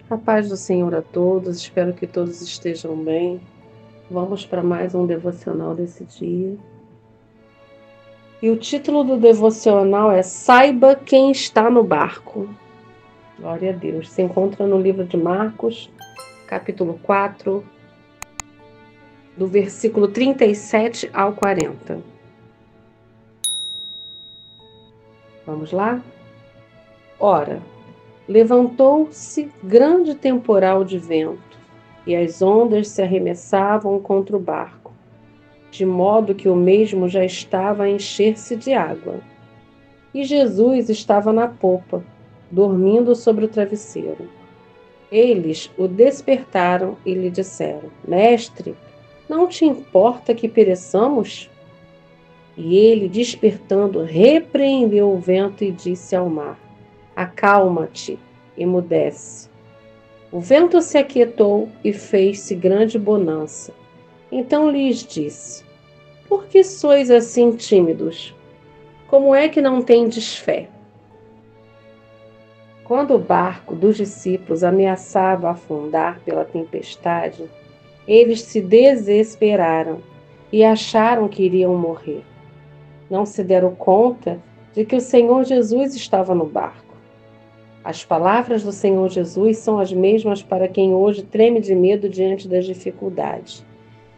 A paz do Senhor a todos, espero que todos estejam bem. Vamos para mais um devocional desse dia. E o título do devocional é Saiba quem está no barco. Glória a Deus. Se encontra no livro de Marcos, capítulo 4, do versículo 37 ao 40. Vamos lá? Ora, levantou-se grande temporal de vento, e as ondas se arremessavam contra o barco, de modo que o mesmo já estava a encher-se de água. E Jesus estava na popa, dormindo sobre o travesseiro. Eles o despertaram e lhe disseram: Mestre, não te importa que pereçamos? E ele, despertando, repreendeu o vento e disse ao mar: Acalma-te, emudece. O vento se aquietou e fez-se grande bonança. Então lhes disse: Por que sois assim tímidos? Como é que não tendes fé? Quando o barco dos discípulos ameaçava afundar pela tempestade, eles se desesperaram e acharam que iriam morrer. Não se deram conta de que o Senhor Jesus estava no barco. As palavras do Senhor Jesus são as mesmas para quem hoje treme de medo diante das dificuldades,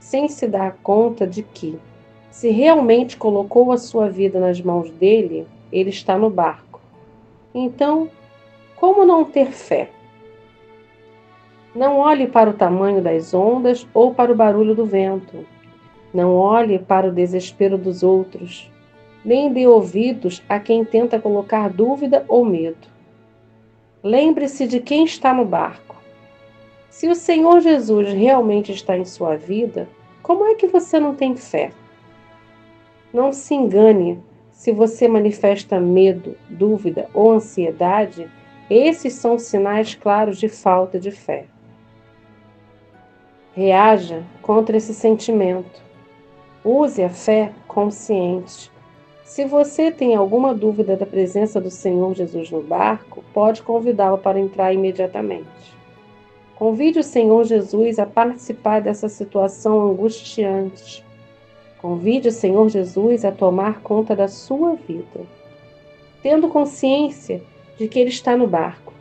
sem se dar conta de que, se realmente colocou a sua vida nas mãos dele, ele está no barco. Então, como não ter fé? Não olhe para o tamanho das ondas ou para o barulho do vento. Não olhe para o desespero dos outros, nem dê ouvidos a quem tenta colocar dúvida ou medo. Lembre-se de quem está no barco. Se o Senhor Jesus realmente está em sua vida, como é que você não tem fé? Não se engane, se você manifesta medo, dúvida ou ansiedade, esses são sinais claros de falta de fé. Reaja contra esse sentimento. Use a fé consciente. Se você tem alguma dúvida da presença do Senhor Jesus no barco, pode convidá-lo para entrar imediatamente. Convide o Senhor Jesus a participar dessa situação angustiante. Convide o Senhor Jesus a tomar conta da sua vida. Tendo consciência de que Ele está no barco,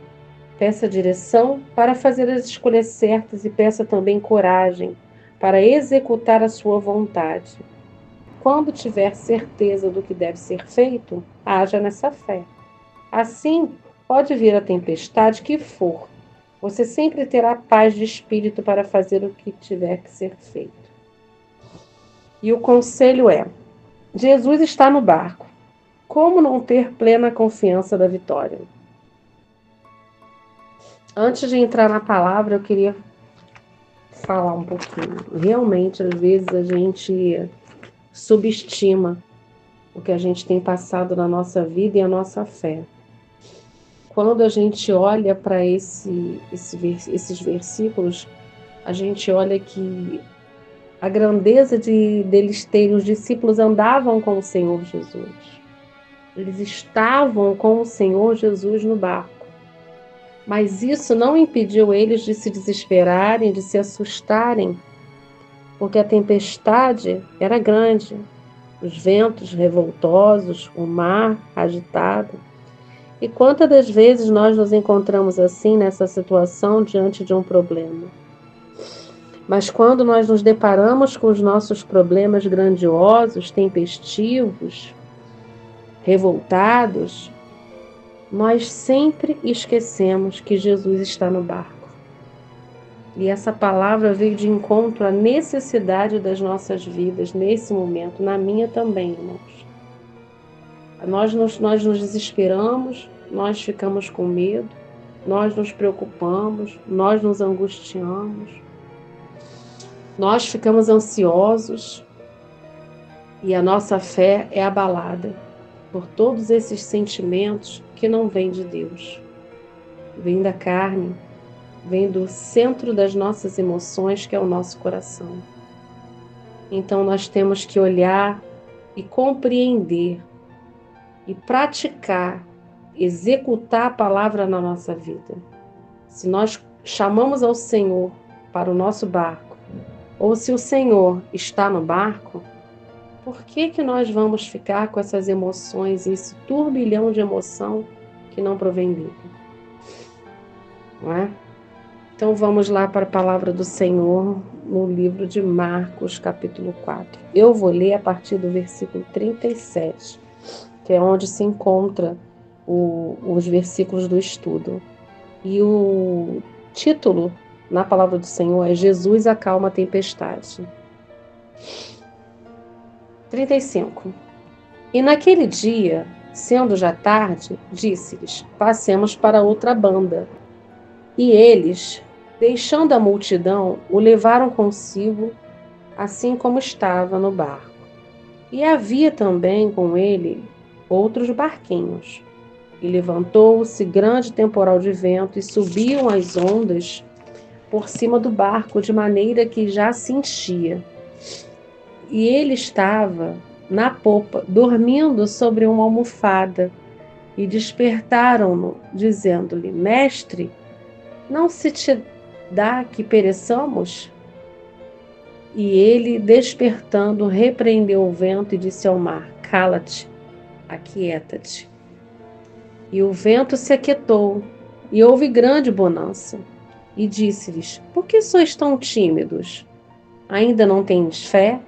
peça direção para fazer as escolhas certas e peça também coragem para executar a sua vontade. Quando tiver certeza do que deve ser feito, haja nessa fé. Assim, pode vir a tempestade que for, você sempre terá paz de espírito para fazer o que tiver que ser feito. E o conselho é: Jesus está no barco. Como não ter plena confiança da vitória? Antes de entrar na palavra, eu queria falar um pouquinho. Realmente, às vezes, a gente subestima o que a gente tem passado na nossa vida e a nossa fé. Quando a gente olha para esses versículos, a gente olha que a grandeza deles terem, os discípulos andavam com o Senhor Jesus. Eles estavam com o Senhor Jesus no barco. Mas isso não impediu eles de se desesperarem, de se assustarem, porque a tempestade era grande, os ventos revoltosos, o mar agitado. E quantas das vezes nós nos encontramos assim, nessa situação, diante de um problema? Mas quando nós nos deparamos com os nossos problemas grandiosos, tempestivos, revoltados, nós sempre esquecemos que Jesus está no barco. E essa palavra veio de encontro à necessidade das nossas vidas nesse momento, na minha também, irmãos. Nós nos desesperamos, nós ficamos com medo, nós nos preocupamos, nós nos angustiamos, nós ficamos ansiosos e a nossa fé é abalada por todos esses sentimentos que não vêm de Deus. Vêm da carne, vêm do centro das nossas emoções, que é o nosso coração. Então nós temos que olhar e compreender e praticar, executar a palavra na nossa vida. Se nós chamamos ao Senhor para o nosso barco, ou se o Senhor está no barco, por que que nós vamos ficar com essas emoções, esse turbilhão de emoção que não provém dele? Não é? Então vamos lá para a palavra do Senhor no livro de Marcos, capítulo 4. Eu vou ler a partir do versículo 37, que é onde se encontra os versículos do estudo. E o título na palavra do Senhor é Jesus acalma a tempestade. 35. E naquele dia, sendo já tarde, disse-lhes: passemos para outra banda. E eles, deixando a multidão, o levaram consigo, assim como estava no barco. E havia também com ele outros barquinhos. E levantou-se grande temporal de vento, e subiam as ondas por cima do barco, de maneira que já se enchia. E ele estava na popa, dormindo sobre uma almofada. E despertaram-no, dizendo-lhe: Mestre, não se te dá que pereçamos? E ele, despertando, repreendeu o vento e disse ao mar: Cala-te, aquieta-te. E o vento se aquietou, e houve grande bonança. E disse-lhes: Por que sois tão tímidos? Ainda não tendes fé?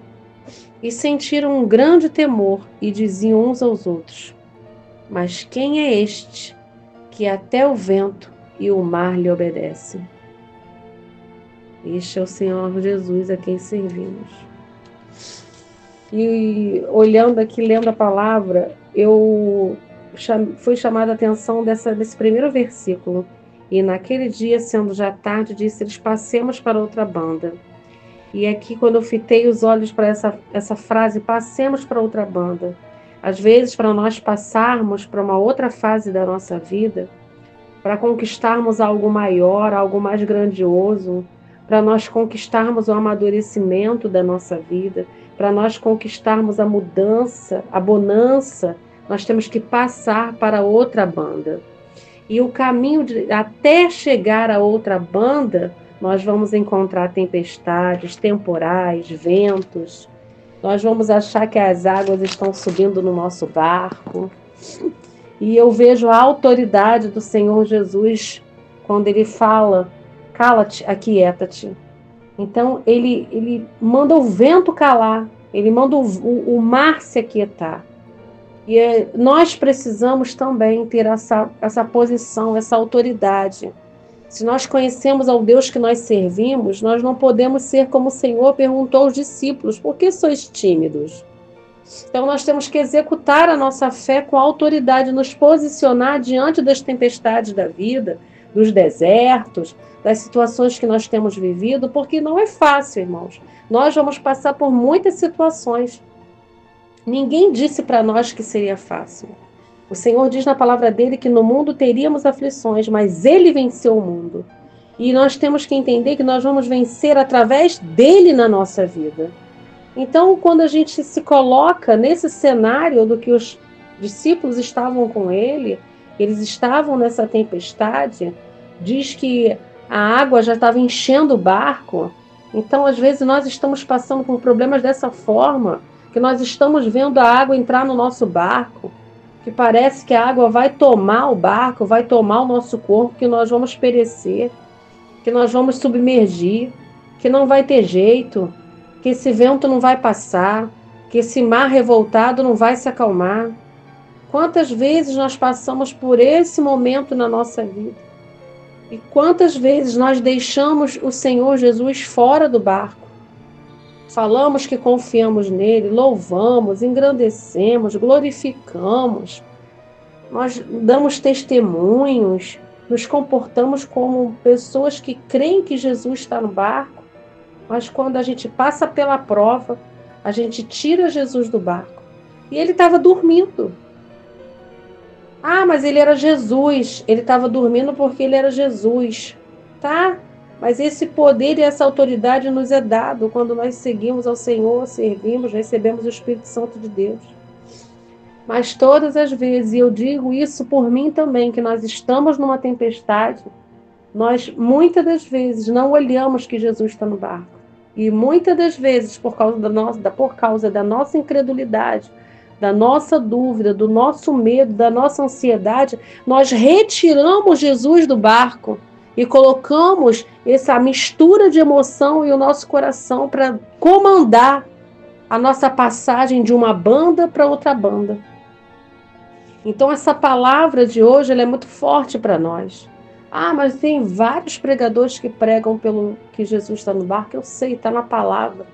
E sentiram um grande temor, e diziam uns aos outros: Mas quem é este, que até o vento e o mar lhe obedecem? Este é o Senhor Jesus a quem servimos. E olhando aqui, lendo a palavra, eu fui chamada a atenção desse primeiro versículo. E naquele dia, sendo já tarde, disse-lhes: passemos para outra banda. E aqui, quando eu fitei os olhos para essa frase, passemos para outra banda. Às vezes, para nós passarmos para uma outra fase da nossa vida, para conquistarmos algo maior, algo mais grandioso, para nós conquistarmos o amadurecimento da nossa vida, para nós conquistarmos a mudança, a bonança, nós temos que passar para outra banda. E o caminho até chegar a outra banda, nós vamos encontrar tempestades, temporais, ventos. Nós vamos achar que as águas estão subindo no nosso barco. E eu vejo a autoridade do Senhor Jesus quando ele fala: cala-te, aquieta-te. Então ele manda o vento calar, ele manda o mar se aquietar. E nós precisamos também ter essa posição, essa autoridade. Se nós conhecemos ao Deus que nós servimos, nós não podemos ser como o Senhor perguntou aos discípulos: por que sois tímidos? Então nós temos que executar a nossa fé com autoridade, nos posicionar diante das tempestades da vida, dos desertos, das situações que nós temos vivido, porque não é fácil, irmãos. Nós vamos passar por muitas situações. Ninguém disse para nós que seria fácil. O Senhor diz na palavra dele que no mundo teríamos aflições, mas ele venceu o mundo. E nós temos que entender que nós vamos vencer através dele na nossa vida. Então, quando a gente se coloca nesse cenário do que os discípulos estavam com ele, eles estavam nessa tempestade, diz que a água já estava enchendo o barco. Então, às vezes, nós estamos passando por problemas dessa forma, que nós estamos vendo a água entrar no nosso barco, que parece que a água vai tomar o barco, vai tomar o nosso corpo, que nós vamos perecer, que nós vamos submergir, que não vai ter jeito, que esse vento não vai passar, que esse mar revoltado não vai se acalmar. Quantas vezes nós passamos por esse momento na nossa vida? E quantas vezes nós deixamos o Senhor Jesus fora do barco? Falamos que confiamos nele, louvamos, engrandecemos, glorificamos. Nós damos testemunhos, nos comportamos como pessoas que creem que Jesus está no barco. Mas quando a gente passa pela prova, a gente tira Jesus do barco. E ele estava dormindo. Ah, mas ele era Jesus. Ele estava dormindo porque ele era Jesus. Tá? Mas esse poder e essa autoridade nos é dado quando nós seguimos ao Senhor, servimos, recebemos o Espírito Santo de Deus. Mas todas as vezes, e eu digo isso por mim também, que nós estamos numa tempestade, Nós, muitas das vezes, não olhamos que Jesus está no barco. E muitas das vezes, por causa da nossa incredulidade, da nossa dúvida, do nosso medo, da nossa ansiedade, nós retiramos Jesus do barco e colocamos essa mistura de emoção e o nosso coração para comandar a nossa passagem de uma banda para outra banda. Então essa palavra de hoje ela é muito forte para nós. Ah, mas tem vários pregadores que pregam pelo que Jesus está no barco. Eu sei, está na palavra.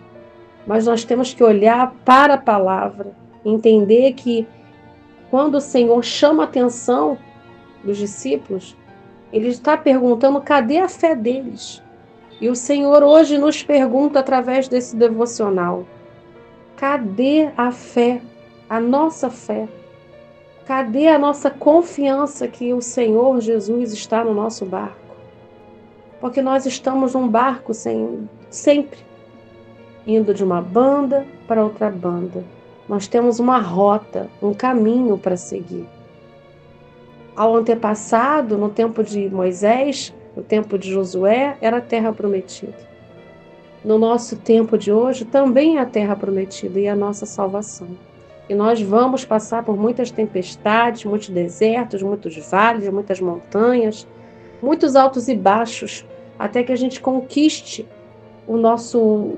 Mas nós temos que olhar para a palavra, entender que quando o Senhor chama a atenção dos discípulos, Ele está perguntando cadê a fé deles. E o Senhor hoje nos pergunta através desse devocional, cadê a fé, a nossa fé? Cadê a nossa confiança que o Senhor Jesus está no nosso barco? Porque nós estamos num barco sempre, indo de uma banda para outra banda. Nós temos uma rota, um caminho para seguir. Ao antepassado, no tempo de Moisés, no tempo de Josué, era a terra prometida. No nosso tempo de hoje, também é a terra prometida e a nossa salvação. E nós vamos passar por muitas tempestades, muitos desertos, muitos vales, muitas montanhas, muitos altos e baixos, até que a gente conquiste o nosso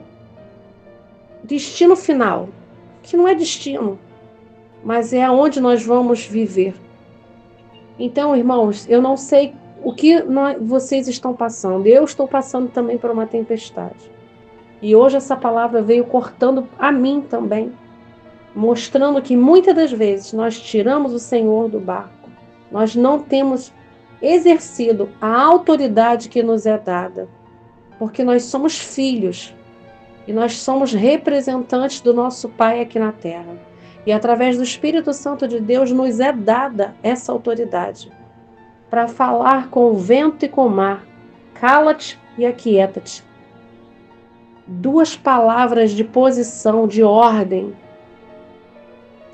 destino final, que não é destino, mas é onde nós vamos viver. Então, irmãos, eu não sei o que vocês estão passando. Eu estou passando também por uma tempestade. E hoje essa palavra veio cortando a mim também, mostrando que muitas das vezes nós tiramos o Senhor do barco. Nós não temos exercido a autoridade que nos é dada, porque nós somos filhos e nós somos representantes do nosso Pai aqui na terra. E através do Espírito Santo de Deus nos é dada essa autoridade para falar com o vento e com o mar. Cala-te e aquieta-te. 2 palavras de posição, de ordem.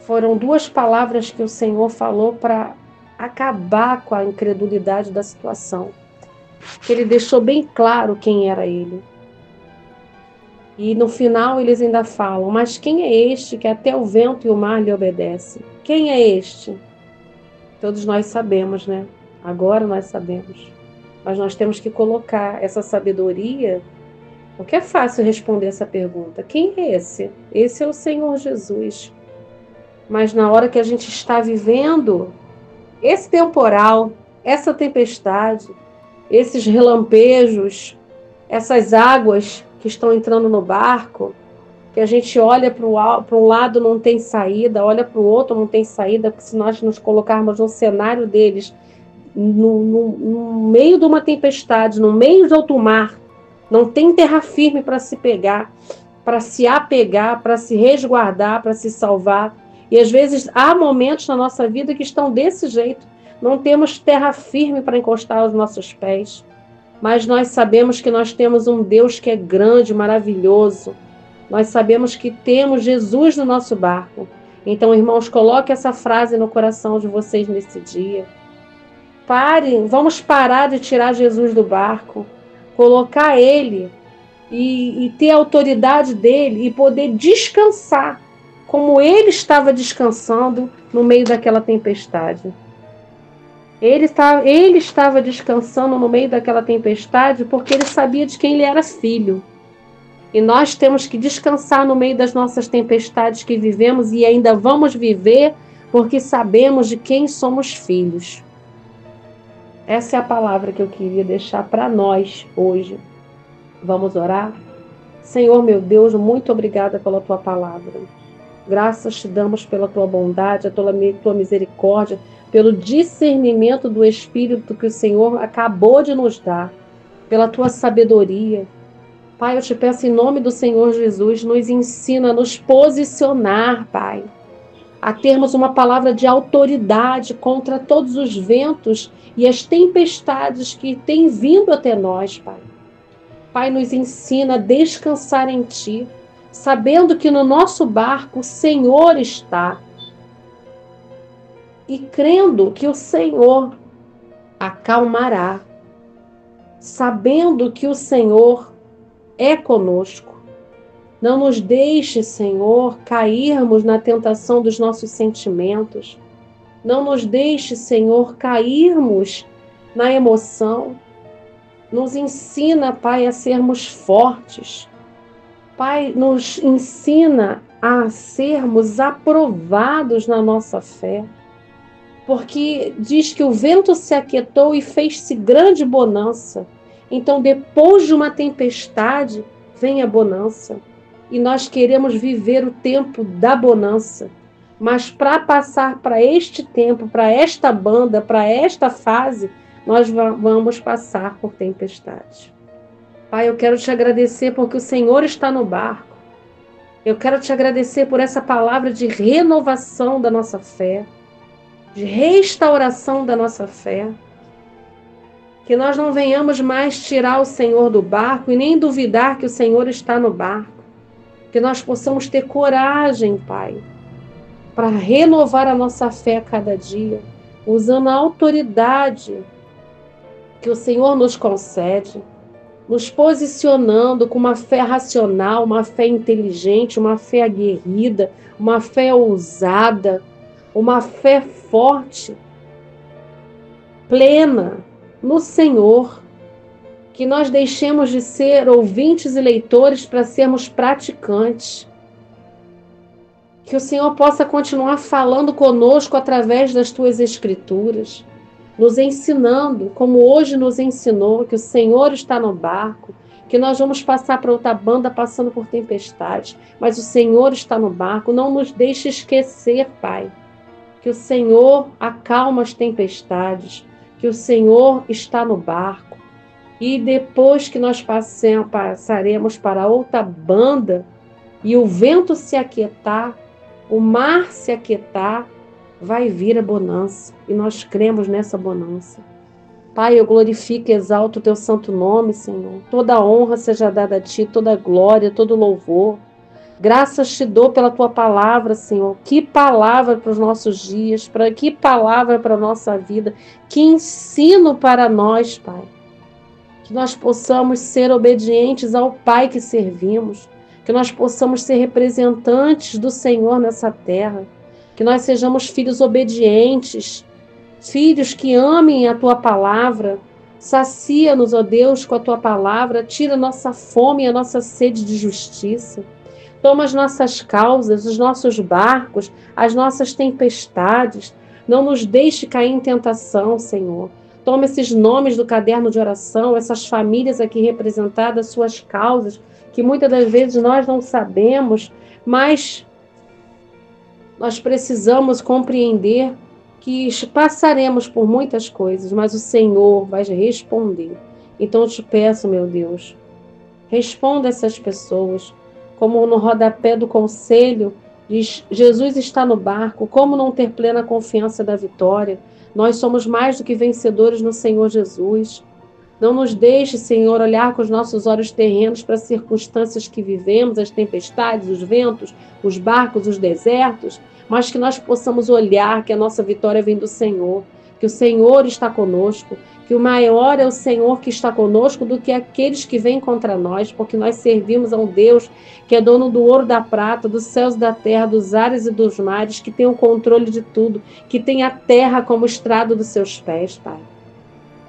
Foram 2 palavras que o Senhor falou para acabar com a incredulidade da situação. Ele deixou bem claro quem era ele. E no final eles ainda falam, mas quem é este que até o vento e o mar lhe obedecem? Quem é este? Todos nós sabemos, né? Agora nós sabemos. Mas nós temos que colocar essa sabedoria, porque é fácil responder essa pergunta. Quem é esse? Esse é o Senhor Jesus. Mas na hora que a gente está vivendo esse temporal, essa tempestade, esses relampejos, essas águas que estão entrando no barco, que a gente olha para um lado não tem saída, olha para o outro não tem saída, porque se nós nos colocarmos no cenário deles, no meio de uma tempestade, no meio de alto mar, não tem terra firme para se pegar, para se apegar, para se resguardar, para se salvar. E às vezes há momentos na nossa vida que estão desse jeito. Não temos terra firme para encostar os nossos pés. Mas nós sabemos que nós temos um Deus que é grande, maravilhoso. Nós sabemos que temos Jesus no nosso barco. Então, irmãos, coloque essa frase no coração de vocês nesse dia. Parem, vamos parar de tirar Jesus do barco, colocar Ele e ter a autoridade dele e poder descansar, como Ele estava descansando no meio daquela tempestade. Ele estava descansando no meio daquela tempestade porque ele sabia de quem ele era filho. E nós temos que descansar no meio das nossas tempestades que vivemos e ainda vamos viver porque sabemos de quem somos filhos. Essa é a palavra que eu queria deixar para nós hoje. Vamos orar? Senhor, meu Deus, muito obrigada pela tua palavra. Graças te damos pela tua bondade, a tua misericórdia, pelo discernimento do Espírito que o Senhor acabou de nos dar, pela tua sabedoria. Pai, eu te peço em nome do Senhor Jesus, nos ensina a nos posicionar, Pai, a termos uma palavra de autoridade contra todos os ventos e as tempestades que têm vindo até nós, Pai. Pai, nos ensina a descansar em Ti, sabendo que no nosso barco o Senhor está. E crendo que o Senhor acalmará sabendo que o Senhor é conosco. Não nos deixe, Senhor, cairmos na tentação dos nossos sentimentos. Não nos deixe, Senhor, cairmos na emoção. Nos ensina, Pai, a sermos fortes. Pai, nos ensina a sermos aprovados na nossa fé. Porque diz que o vento se aquietou e fez-se grande bonança. Então, depois de uma tempestade, vem a bonança. E nós queremos viver o tempo da bonança. Mas para passar para este tempo, para esta banda, para esta fase, nós vamos passar por tempestade. Pai, eu quero te agradecer porque o Senhor está no barco. Eu quero te agradecer por essa palavra de renovação da nossa fé, de restauração da nossa fé. Que nós não venhamos mais tirar o Senhor do barco e nem duvidar que o Senhor está no barco. Que nós possamos ter coragem, Pai, para renovar a nossa fé a cada dia, usando a autoridade que o Senhor nos concede, nos posicionando com uma fé racional, uma fé inteligente, uma fé aguerrida, uma fé ousada, uma fé forte, plena no Senhor. Que nós deixemos de ser ouvintes e leitores para sermos praticantes. Que o Senhor possa continuar falando conosco através das tuas escrituras, nos ensinando, como hoje nos ensinou, que o Senhor está no barco, que nós vamos passar para outra banda passando por tempestade, mas o Senhor está no barco. Não nos deixe esquecer, Pai, que o Senhor acalma as tempestades, que o Senhor está no barco. E depois que nós passaremos para outra banda e o vento se aquietar, o mar se aquietar, vai vir a bonança. E nós cremos nessa bonança. Pai, eu glorifico e exalto o teu santo nome, Senhor. Toda honra seja dada a ti, toda glória, todo louvor. Graças te dou pela tua palavra, Senhor. Que palavra para os nossos dias, que palavra para a nossa vida. Que ensino para nós, Pai. Que nós possamos ser obedientes ao Pai que servimos. Que nós possamos ser representantes do Senhor nessa terra. Que nós sejamos filhos obedientes, filhos que amem a tua palavra. Sacia-nos, ó Deus, com a tua palavra. Tira a nossa fome e a nossa sede de justiça. Toma as nossas causas, os nossos barcos, as nossas tempestades. Não nos deixe cair em tentação, Senhor. Toma esses nomes do caderno de oração, essas famílias aqui representadas, suas causas, que muitas das vezes nós não sabemos, mas nós precisamos compreender que passaremos por muitas coisas, mas o Senhor vai responder. Então eu te peço, meu Deus, responda essas pessoas, como no rodapé do conselho diz: Jesus está no barco, como não ter plena confiança da vitória? Nós somos mais do que vencedores no Senhor Jesus. Não nos deixe, Senhor, olhar com os nossos olhos terrenos para as circunstâncias que vivemos, as tempestades, os ventos, os barcos, os desertos, mas que nós possamos olhar que a nossa vitória vem do Senhor, que o Senhor está conosco, que o maior é o Senhor que está conosco do que aqueles que vêm contra nós, porque nós servimos a um Deus que é dono do ouro, da prata, dos céus e da terra, dos ares e dos mares, que tem o controle de tudo, que tem a terra como estrado dos seus pés, Pai.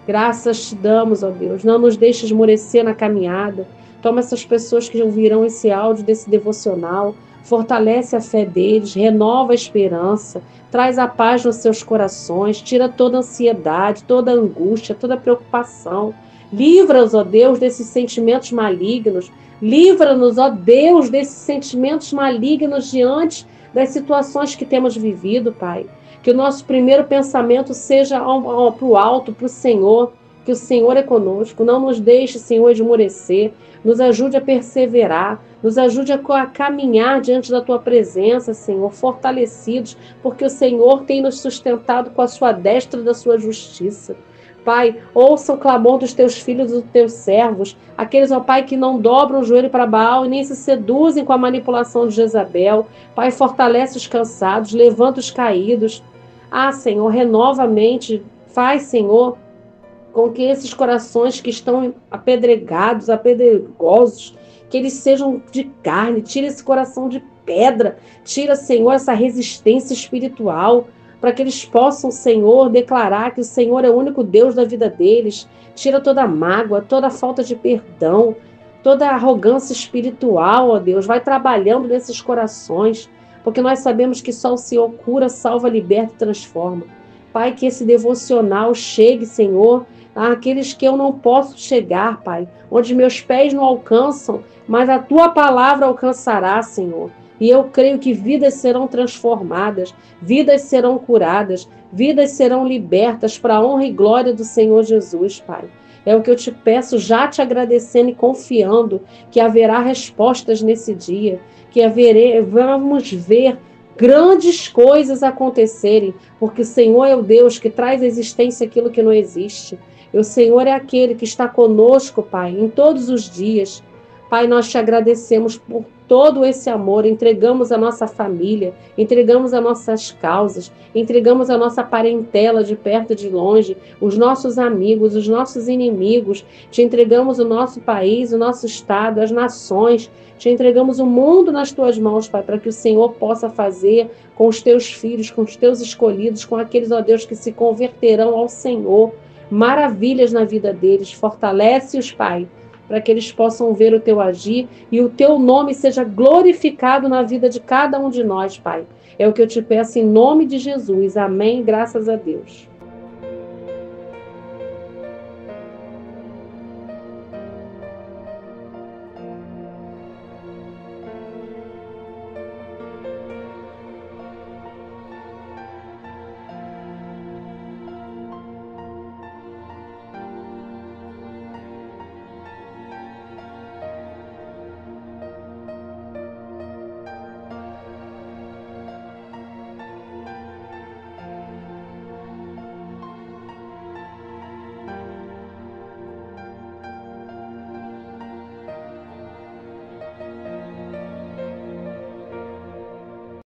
Graças te damos, ó Deus. Não nos deixe esmorecer na caminhada. Toma essas pessoas que ouvirão esse áudio desse devocional, fortalece a fé deles, renova a esperança, traz a paz nos seus corações, tira toda a ansiedade, toda a angústia, toda a preocupação. Livra-nos, ó Deus, desses sentimentos malignos. Livra-nos, ó Deus, desses sentimentos malignos diante das situações que temos vivido, Pai. Que o nosso primeiro pensamento seja para o alto, para o Senhor, que o Senhor é conosco. Não nos deixe, Senhor, esmorecer. Nos ajude a perseverar. Nos ajude a caminhar diante da Tua presença, Senhor, fortalecidos, porque o Senhor tem nos sustentado com a Sua destra da Sua justiça. Pai, ouça o clamor dos Teus filhos e dos Teus servos, aqueles, ó Pai, que não dobram o joelho para Baal e nem se seduzem com a manipulação de Jezabel. Pai, fortalece os cansados, levanta os caídos. Ah, Senhor, renova a mente. Faz, Senhor, com que esses corações que estão apedregados, apedregosos, que eles sejam de carne, tira esse coração de pedra, tira, Senhor, essa resistência espiritual, para que eles possam, Senhor, declarar que o Senhor é o único Deus da vida deles, tira toda a mágoa, toda a falta de perdão, toda a arrogância espiritual, ó Deus, vai trabalhando nesses corações, porque nós sabemos que só o Senhor cura, salva, liberta e transforma. Pai, que esse devocional chegue, Senhor, àqueles que eu não posso chegar, Pai, onde meus pés não alcançam, mas a Tua palavra alcançará, Senhor. E eu creio que vidas serão transformadas, vidas serão curadas, vidas serão libertas para a honra e glória do Senhor Jesus, Pai. É o que eu te peço, já te agradecendo e confiando que haverá respostas nesse dia, que vamos ver grandes coisas acontecerem, porque o Senhor é o Deus que traz à existência aquilo que não existe. E o Senhor é aquele que está conosco, Pai, em todos os dias. Pai, nós te agradecemos por todo esse amor, entregamos a nossa família, entregamos as nossas causas, entregamos a nossa parentela de perto e de longe, os nossos amigos, os nossos inimigos, te entregamos o nosso país, o nosso estado, as nações, te entregamos o mundo nas tuas mãos, Pai, para que o Senhor possa fazer com os teus filhos, com os teus escolhidos, com aqueles, ó Deus, que se converterão ao Senhor, maravilhas na vida deles, fortalece-os, Pai, para que eles possam ver o teu agir e o teu nome seja glorificado na vida de cada um de nós, Pai. É o que eu te peço em nome de Jesus. Amém. Graças a Deus.